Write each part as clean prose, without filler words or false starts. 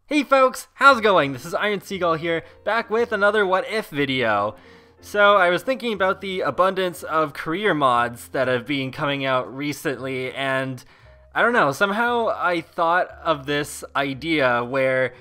Hey folks, how's it going? This is Seagull here, back with another What If video. So I was thinking about the abundance of career mods that have been coming out recently, and I don't know, somehow I thought of this idea where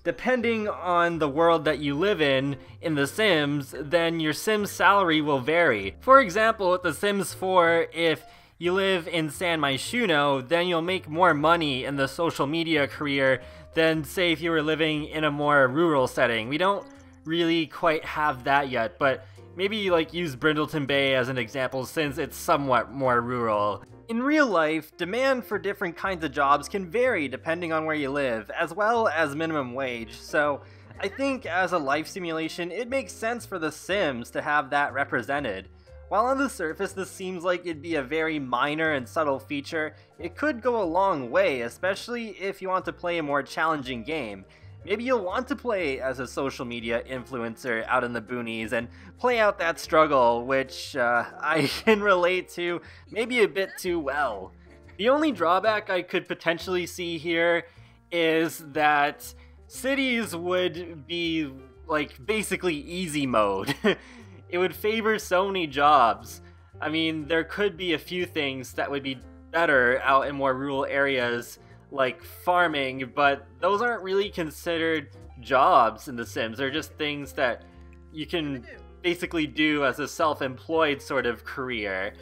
depending on the world that you live in The Sims, then your Sim's salary will vary. For example, with The Sims 4, if you live in San Myshuno, then you'll make more money in the social media career than, say, if you were living in a more rural setting. We don't really quite have that yet, but maybe use Brindleton Bay as an example since it's somewhat more rural. In real life, demand for different kinds of jobs can vary depending on where you live, as well as minimum wage, so I think as a life simulation, it makes sense for The Sims to have that represented. While on the surface this seems like it'd be a very minor and subtle feature, it could go a long way, especially if you want to play a more challenging game. Maybe you'll want to play as a social media influencer out in the boonies and play out that struggle, which I can relate to maybe a bit too well. The only drawback I could potentially see here is that cities would be basically easy mode. It would favor so many jobs. I mean, there could be a few things that would be better out in more rural areas, like farming, but those aren't really considered jobs in The Sims. They're just things that you can basically do as a self-employed sort of career.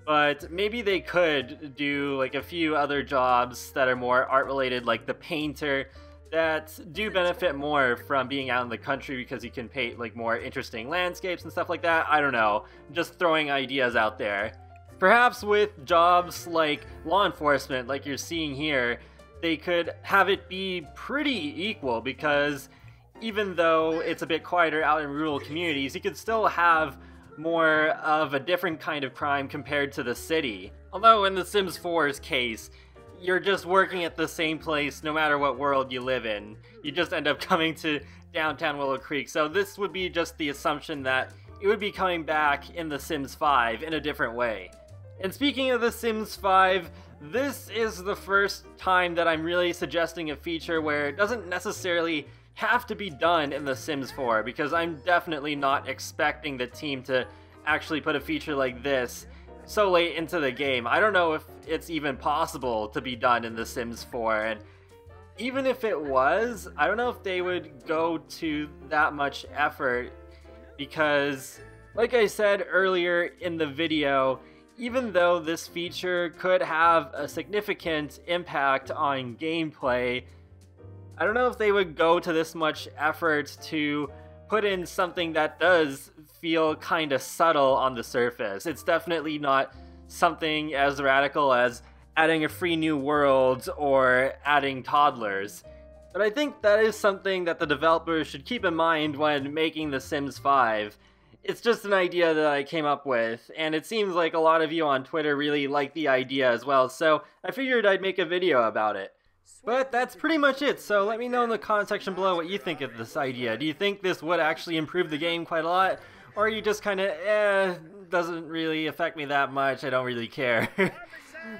But maybe they could do a few other jobs that are more art-related, like the painter, that do benefit more from being out in the country because you can paint more interesting landscapes and stuff like that. I don't know, just throwing ideas out there. Perhaps with jobs like law enforcement, like you're seeing here, they could have it be pretty equal, because even though it's a bit quieter out in rural communities, you could still have more of a different kind of crime compared to the city. Although in The Sims 4's case, you're just working at the same place no matter what world you live in. You just end up coming to downtown Willow Creek, so this would be just the assumption that it would be coming back in The Sims 5 in a different way. And speaking of The Sims 5, this is the first time that I'm really suggesting a feature where it doesn't necessarily have to be done in The Sims 4, because I'm definitely not expecting the team to actually put a feature like this so late into the game. I don't know if it's even possible to be done in The Sims 4, and even if it was, I don't know if they would go to that much effort, because like I said earlier in the video, even though this feature could have a significant impact on gameplay, I don't know if they would go to this much effort to put in something that does feel kinda subtle on the surface. It's definitely not something as radical as adding a free new world or adding toddlers. But I think that is something that the developers should keep in mind when making The Sims 5. It's just an idea that I came up with, and it seems like a lot of you on Twitter really like the idea as well, so I figured I'd make a video about it. But that's pretty much it, so let me know in the comment section below what you think of this idea. Do you think this would actually improve the game quite a lot? Or are you just kinda, doesn't really affect me that much, I don't really care.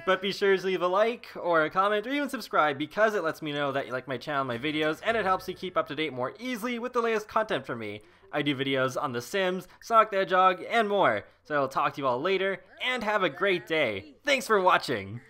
But be sure to leave a like, or a comment, or even subscribe, because it lets me know that you like my channel and my videos, and it helps you keep up to date more easily with the latest content from me. I do videos on The Sims, Sonic the Hedgehog, and more. So I'll talk to you all later, and have a great day. Thanks for watching!